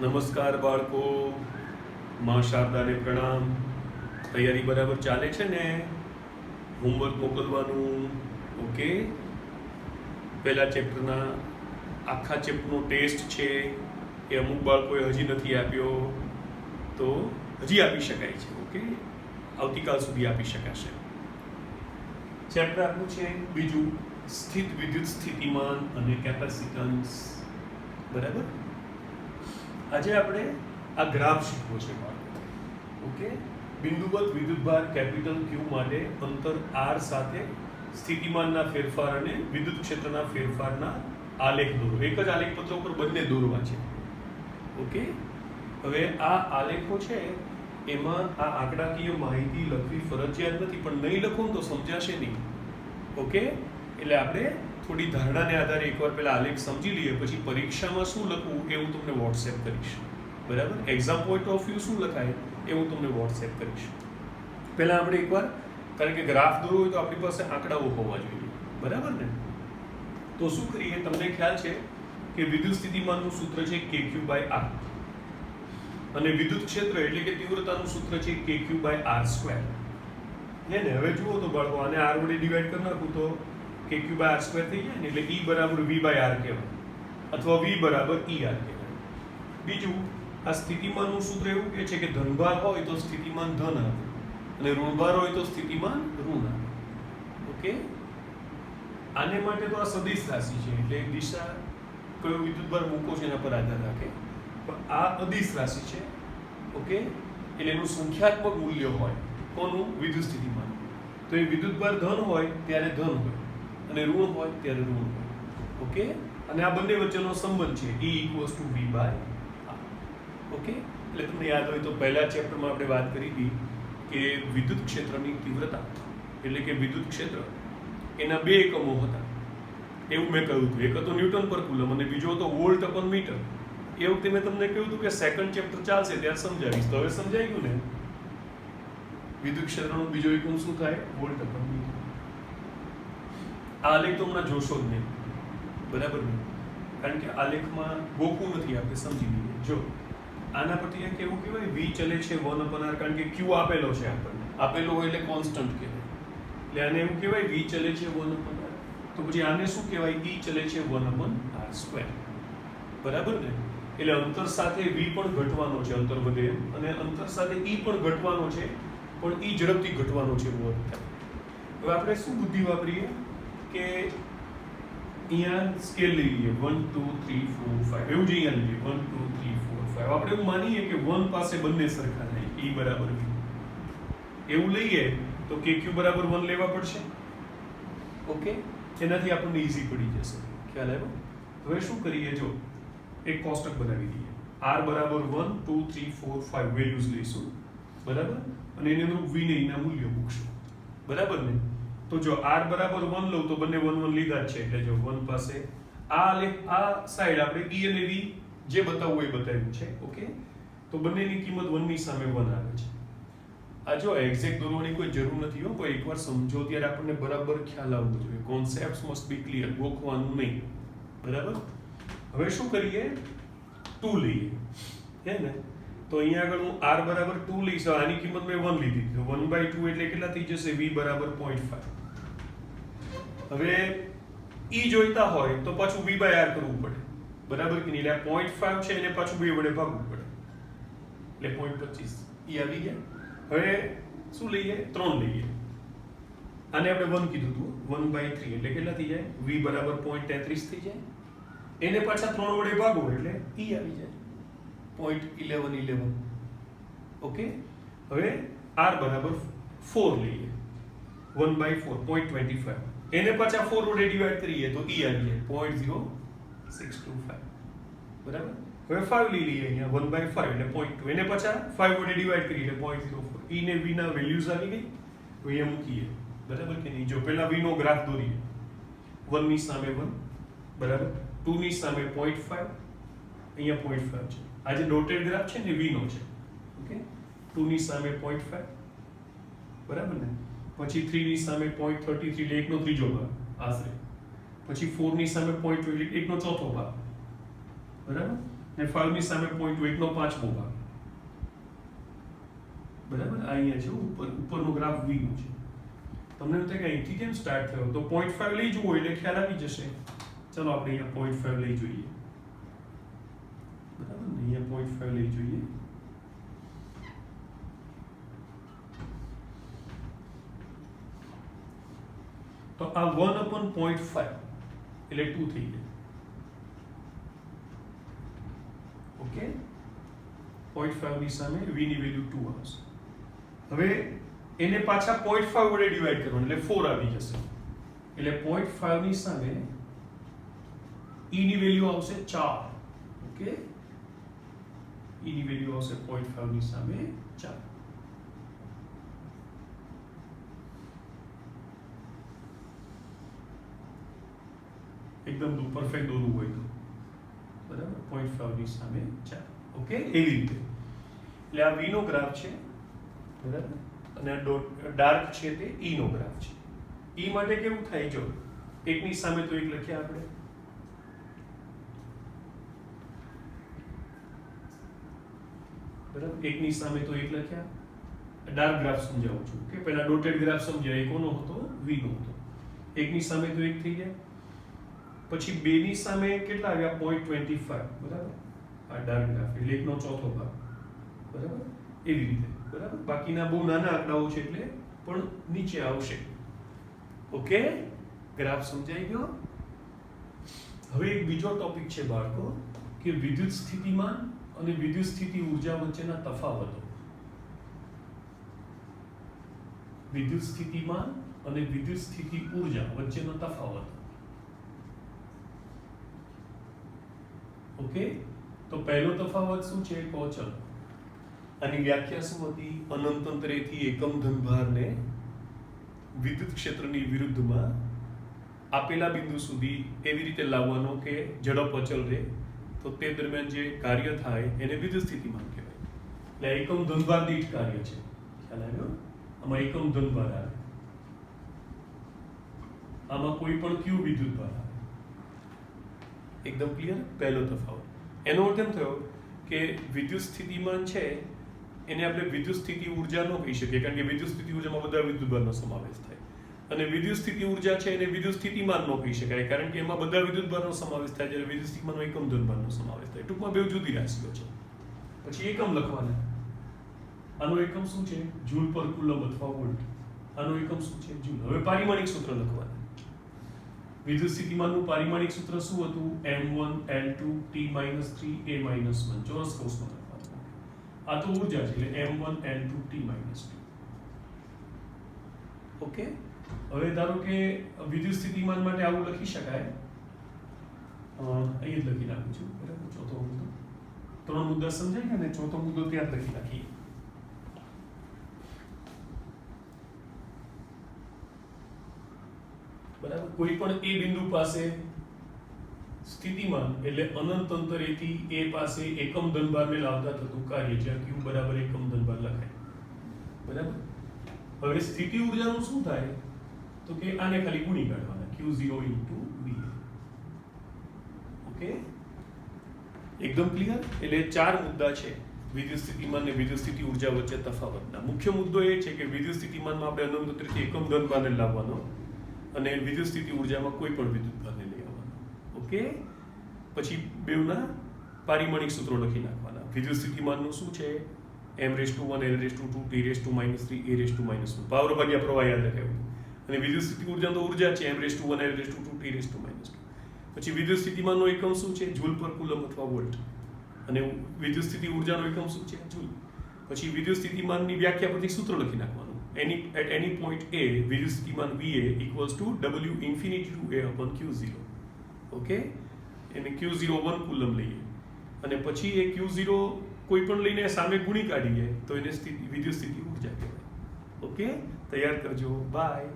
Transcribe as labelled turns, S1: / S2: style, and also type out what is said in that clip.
S1: નમસ્કાર બાળકો, માં શારદાને પ્રણામ. તૈયારી બરાબર ચાલે છે ને? હોમવર્ક મોકલવાનું ઓકે? પહેલા ચેપ્ટરના આખા ચેપ્ટરનો ટેસ્ટ છે એ અમુક બાળકોએ હજી નથી આપ્યો, તો હજી આપી શકાય છે. ઓકે, આવતીકાલ સુધી આપી શકાશે. ચેપ્ટર આપણું છે બીજું, સ્થિત વિદ્યુત સ્થિતિમાન અને કેપેસિટન્સ. બરાબર. આજે આપણે આ ગ્રાફ શીખવો છે બાળકો. ઓકે, બિંદુવત વિદ્યુતભાર કેપિટલ ક્યુ માટે અંતર આર સાથે સ્થિતિમાનના ફેરફાર અને વિદ્યુત ક્ષેત્રના ફેરફારના આલેખ દોરો. એક જ આલેખ પત્ર ઉપર બંને દોરવા છે. ઓકે, હવે આ આલેખો છે એમાં આ આંકડાકીય માહિતી લખવી ફરજિયાત નથી, પણ નહીં લખો તો સમજાશે નહીં. ઓકે, એટલે આપણે થોડી ધારણાને આધારે એકવાર પહેલા આલેખ સમજી લઈએ, પછી પરીક્ષામાં શું લખવું એ હું તમને વોટ્સએપ કરીશ. બરાબર, એક્ઝામ પોઈન્ટ ઓફ વ્યૂ શું લખાય એ હું તમને વોટ્સએપ કરીશ. પહેલા આપણે એકવાર, કારણ કે ગ્રાફ દોરવો હોય તો આપણી પાસે આંકડાઓ હોવા જોઈએ. બરાબર ને? તો શું કરીએ, તમને ખ્યાલ છે કે વિદ્યુત સ્થિતિમાનનું સૂત્ર છે KQ/R અને વિદ્યુત ક્ષેત્ર એટલે કે તીવ્રતાનું સૂત્ર છે KQ/R². ને હવે જુઓ તો બાળકો, આને R વડે ડિવાઈડ કરી નાખું તો KQ/R² થઈ જાય ને, એટલે E બરાબર V/R કહેવાય અથવા V બરાબર ER કહેવાય. બીજું, આ સ્થિતિમાનનું સૂત્ર એવું કહે છે કે ધનભાર હોય તો સ્થિતિમાન ધન આવે અને ઋણભાર હોય તો સ્થિતિમાન ઋણ આવે. ઓકે, આને માટે તો આ સદિશ રાશિ છે, એટલે દિશા કયો વિદ્યુતભાર મૂકો છે એના પર આધાર રાખે, પણ આ અદિશ રાશિ છે. ઓકે, એટલે એનું સંખ્યાત્મક મૂલ્ય હોય. કોનું? વિદ્યુત સ્થિતિમાન. તો એ વિદ્યુતભાર ધન હોય ત્યારે ધન હોય અને ઋણ હોય ત્યારે ઋણ હોય. ઓકે, અને આ બંને વચ્ચેનો સંબંધ છે E = V/R. ઓકે, એટલે તમને યાદ હોય તો પહેલા ચેપ્ટરમાં આપણે વાત કરી હતી કે વિદ્યુત ક્ષેત્રની તીવ્રતા એટલે કે વિદ્યુત ક્ષેત્ર એના બે એકમો હતા એવું મેં કહ્યું હતું. એક હતો ન્યૂટન પર કુલમ અને બીજો હતો વોલ્ટ અપોન મીટર. એ વખતે મેં તમને કહ્યું હતું કે સેકન્ડ ચેપ્ટર ચાલશે ત્યારે સમજાવીશ. તો હવે સમજાઈ ગયું ને? વિદ્યુત ક્ષેત્રનો બીજો એકમ શું થાય? Volt upon meter. આ આલેખ તો હમણાં જોશો જ નહીં. બરાબર ને? કારણ કે આલેખમાં ગોખવું નથી, આપણે સમજી લઈએ. જો આના પરથી કેવું કહેવાય, V ચલે છે 1/R, કારણ કે Q આપેલો છે આપણને. આપેલો હોય એટલે કોન્સ્ટન્ટ કહેવાય, એટલે આને એવું કહેવાય V ચલે છે 1/R. તો પછી આને શું કહેવાય? E ચલે છે 1/R². બરાબર ને? એટલે અંતર સાથે V પણ ઘટવાનો છે, અંતર વધે, અને અંતર સાથે E પણ ઘટવાનો છે, પણ E ઝડપથી ઘટવાનો છે. હવે આપણે શું બુદ્ધિ વાપરીએ કે અહીંયા સ્કેલ લઈ લઈએ 1 2 3 4 5, એવું જ અહીંયા લઈએ 1 2 3 4 5. આપણે એવું માનીએ કે 1 પાસે બંને સરખા થાય, E બરાબર V. એવું લઈએ તો KQ/1 લેવા પડશે. ઓકે, એનાથી આપણને ઈઝી પડી જશે. ખ્યાલ આવ્યો? હવે શું કરીએ, જો એક કોષ્ટક બનાવી દઈએ. R બરાબર 1 2 3 4 5 વેલ્યુઝ લઈશું. બરાબર, અને એની અંદર V ને એના મૂલ્યો મૂકશું. બરાબર ને? તો જો R બરાબર 1 લઉં તો બંને 1 1 લીધા જ છે, એટલે જો 1 પાસે આ સાઈડ આપણે E અને V જે બતાવવું એ બતાવ્યું છે. ઓકે, તો બંનેની કિંમત 1 ની સામે 1 આવે છે. આ જો એક્ઝેક્ટ દોરવાની કોઈ જરૂર નથી હો, કોઈ એકવાર સમજો ત્યારે આપણને બરાબર ખ્યાલ આવવો જોઈએ. કોન્સેપ્ટ્સ મસ્ટ બી ક્લિયર, ગોખવાનું નહીં. બરાબર. હવે શું કરીએ, 2 લઈએ, હે ને? તો અહીંયા આગળ હું R બરાબર 2 લઈશ. આની કિંમત મેં 1 લીધી, તો 1/2 એટલે કેટલા થઈ જશે? V બરાબર 0.5. હવે E જોઈતા હોય તો પાછું V/R કરવું પડે. બરાબર કે નહીં? એટલે 0.5 છે એને પાછું 2 વડે ભાગવું પડે, એટલે 0.25. E આવી ગયા. હવે શું લઈએ? 3 લઈએ. આને આપણે 1 કીધું હતું, 1/3 એટલે કેટલા થઈ જાય? V બરાબર 0.33 થઈ જાય. એને પાછા 3 વડે ભાગો એટલે E આવી જાય 0.11. ઓકે, હવે R બરાબર 4 લઈએ, 1/4 0.25. એને પાછા 4 વડે ડિવાઈડ કરીએ તો E આવી જાય 0.0625. બરાબર. હવે 5 લઈ લઈએ, અહીંયા 1/5 એટલે 0.2. એને પાછા 5 વડે ડિવાઈડ કરીએ એટલે 0.04. E ને V ના વેલ્યુઝ આવી ગઈ, તો અહીંયા મૂકીએ. બરાબર કે નહીં? જો પહેલા V નો ગ્રાફ દોરીએ, 1 ની સામે 1, બરાબર, 2 ની સામે 0.5, અહીંયા 0.5 છે. આ જે ડોટેડ ગ્રાફ છે ને V નો છે. ઓકે, 2 ની સામે 0.5, બરાબર ને? પછી 3 ની સામે 0.33 એટલે 1 નો ત્રીજો ભાગ આશરે. પછી 4 ની સામે 0.2 એટલે 1 નો ચોથો ભાગ. બરાબર. ને 5 ની સામે 0.1 નો પાંચમો ભાગ, બરાબર. આ અહીંયા છે ઉપરનો ગ્રાફ v નો છે. તમને એવું થાય કે અહીંથી કેમ સ્ટાર્ટ થયો, તો 0.5 લઈ જવું એટલે ખ્યાલ આવી જશે. ચલો આપણે અહીંયા 0.5 લઈ જોઈએ, બરાબર ને, અહીંયા 0.5 લઈ જોઈએ. તો આ 1/0.5 એટલે 2 થઈ જાય. ઓકે, 0.5 ની સામે v ની વેલ્યુ 2 આવશે. હવે એને પાછા 0.5 વડે ડિવાઈડ કરવાનું એટલે 4 આવી જશે. એટલે 0.5 ની સામે e ની વેલ્યુ આવશે 4. ઓકે, e ની વેલ્યુ આવશે 0.5 ની સામે 4. એકદમ પરફેક્ટ દોરવું હોય તો, બરાબર. 0.5 ની સામે 4. ઓકે, એવી રીતે. એટલે આ v નો ગ્રાફ છે, બરાબર, અને આ ડાર્ક છે તે e નો ગ્રાફ છે. e માટે કેવું થાય, જો 1 ની સામે તો 1 લખ્યા આપણે, બરાબર. 1 ની સામે તો 1 લખ્યા. ડાર્ક ગ્રાફ સમજાવું છું કે પહેલા ડોટેડ ગ્રાફ સમજાય. એ કોનો હતો, v નો હતો. 1 ની સામે તો 1 થઈ ગયા. પછી 2 ની સામે કેટલા આવ્યા, 0.25, બરાબર. આ ડાર્ક ગ્રાફ એટલે 1 નો ચોથો ભાગ, બરાબર. એવી રીતે, બરાબર. બાકીના બહુ નાના આંકડાઓ છે એટલે પણ નીચે આવશે. ઓકે, ગ્રાફ સમજાઈ ગયો. હવે એક બીજો ટોપિક છે બાળકો, કે વિદ્યુત સ્થિતિમાન અને વિદ્યુત સ્થિતિ ઊર્જા વચ્ચેના તફાવતો. વિદ્યુત સ્થિતિમાન અને વિદ્યુત સ્થિતિ ઊર્જા વચ્ચેનો તફાવત. ઓકે, તો પહેલો તફાવત શું છે, કહો ચલો. આની વ્યાખ્યા શું હતી, અનંત અંતરેથી એકમ ધનભારને વિદ્યુત ક્ષેત્રની વિરુદ્ધમાં આપેલા બિંદુ સુધી એવી રીતે લાવવાનો કે ઝડપ અચલ રહે, તો તે દરમિયાન જે કાર્ય થાય એને વિદ્યુત સ્થિતિમાન કહેવાય. એટલે એકમ ધનભાર દીઠ કાર્ય છે, ખ્યાલ આવ્યો. આમાં એકમ ધનભાર આવે, આમાં કોઈ પણ ક્યુ વિદ્યુત ભાર આવે. એકદમ ક્લિયર. પહેલો તફાવત. એનો અર્થ એમ થયો કે વિદ્યુત સ્થિતિમાન છે એને આપણે વિદ્યુત સ્થિતિ ઊર્જા ન કહી શકીએ, કારણ કે વિદ્યુત સ્થિતિ ઊર્જામાં બધા વિદ્યુતભારનો સમાવેશ થાય. અને વિદ્યુત સ્થિતિ ઊર્જા છે એને વિદ્યુત સ્થિતિમાન ન કહી શકાય, કારણ કે એમાં બધા વિદ્યુતભારનો સમાવેશ થાય, જ્યારે વિદ્યુત સ્થિતિમાનમાં એકમ ધનભારનો સમાવેશ થાય. ટૂંકમાં બે જુદી રાશિઓ છે. પછી એકમ લખવાના. આનો એકમ શું છે, જૂલ પર કુલમ અથવા વોલ્ટ. આનો એકમ શું છે, જૂલ. હવે પારિમાણિક સૂત્ર લખવાના. વિદ્યુત સ્થિતિમાનનું પારિમાણિક સૂત્ર શું હતું, m1 l2 t-3 a-1 ચોરસ કૌંસમાં લખવાનું. આ તો ઊર્જા છે એટલે m1 l2 t-2. ઓકે, હવે ધારો કે વિદ્યુત સ્થિતિમાન માટે આવું લખી શકાય. અહીં જ લખી નાખું છું, બરાબર. ચોથો મુદ્દો, 3 મુદ્દા સમજાય ગયા ને, ચોથો મુદ્દો ત્યાં લખી નાખીએ. બરાબર. કોઈ પણ એ બિંદુ પાસે સ્થિતિમાન એટલે અનંત અંતરેથી એ પાસે એકમ ધનભારને લાવતા થતું કાર્ય, જ્યાં q બરાબર એકમ ધનભાર લખાય, બરાબર. હવે સ્થિતિ ઊર્જાનું શું થાય, તો કે આને ખાલી ગુણી કાઢવાના, q0 * va. ઓકે, એકદમ ક્લિયર. એટલે 4 મુદ્દા છે વિદ્યુત સ્થિતિમાન અને વિદ્યુત સ્થિતિ ઊર્જા વચ્ચે તફાવતના. મુખ્ય મુદ્દો એ છે કે વિદ્યુત સ્થિતિમાનમાં આપણે અનંત અંતરેથી એકમ ધનભારને લાવવાનો અને વિદ્યુત સ્થિતિ ઊર્જામાં કોઈ પણ વિદ્યુત ભારને લઈ આવવાનો. ઓકે, પછી બેવના પારિમાણિક સૂત્રો લખી નાખવાના. વિદ્યુત સ્થિતિમાનનું શું છે, m1 l2 t-3 a-1 power ભાગ્યા પ્રવાહ યાદ રાખ્યું. અને વિદ્યુત સ્થિતિ ઊર્જા તો ઊર્જા છે, m1 l2 t-2. પછી વિદ્યુત સ્થિતિમાનનો એકમ શું છે, જૂલ પર કુલમ અથવા વોલ્ટ. અને વિદ્યુત સ્થિતિ ઊર્જાનો એકમ શું છે, જૂલ. પછી વિદ્યુત સ્થિતિમાનની વ્યાખ્યા પરથી સૂત્ર લખી નાખવાનું. At any point A, વિદ્યુત સ્થિતિમાન VA equals to W infinity to A upon Q0. Okay, એને Q01 કુલમ લઈએ અને પછી એ Q0 કોઈ પણ લઈને સામે ગુણી કાઢીએ તો એને વિદ્યુત સ્થિતિ ઊર્જા કહેવાય. ઓકે, તૈયાર કરજો. બાય.